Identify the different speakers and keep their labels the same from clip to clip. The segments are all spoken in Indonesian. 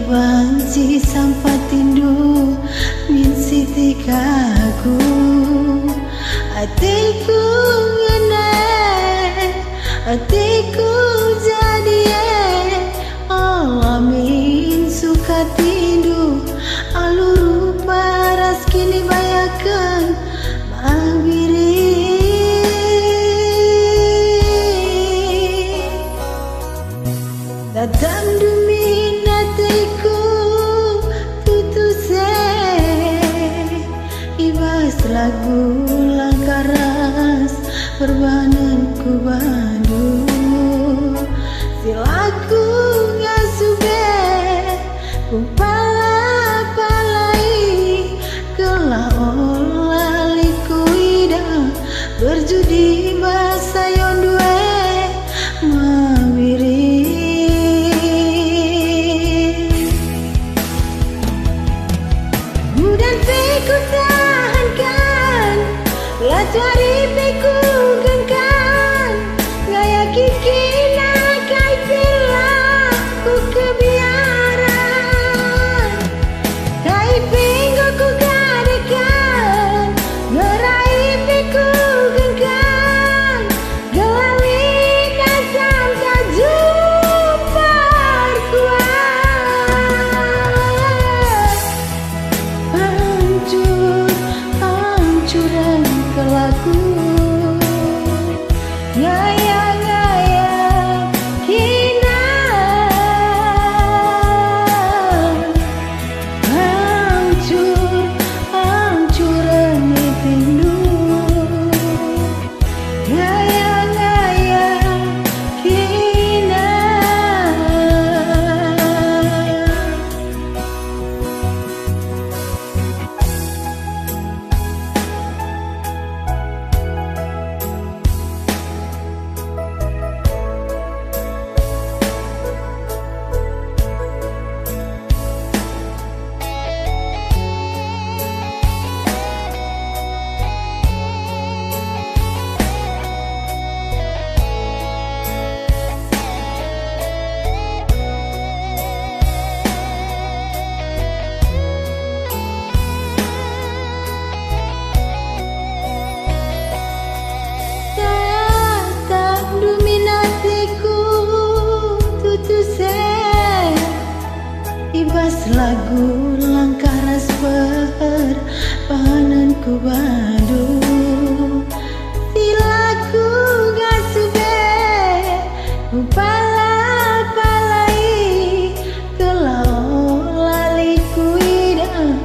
Speaker 1: banci sampai tindu min sitikaku hatiku ngene hatiku jadi alamin suka tindu alur paras kini bayakan mabiri datang demi hatiku tutuse ibas lagu langkaras perbananku bandu silaku ngasube kumpala palai kelah olah liku ida berjudi bahasa yon due mawiri mudan peku tahankan lacari peku gengkan ngaya kiki nakai pila ku kebiaran kai pinggo ku gadekan ngerai peku gengkan gelawi kasam tak jumpa kuat hancuran kelaku ngaya kina hancuran pindu ngaya kina ibas lagu langkaras perpananku badu silaku gasube upala palai kelau laliku ida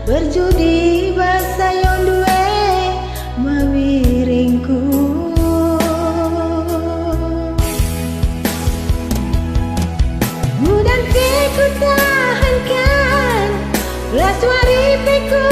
Speaker 1: berjudi bahasa yon due mawiringku mudan ku tahankan lasuari peku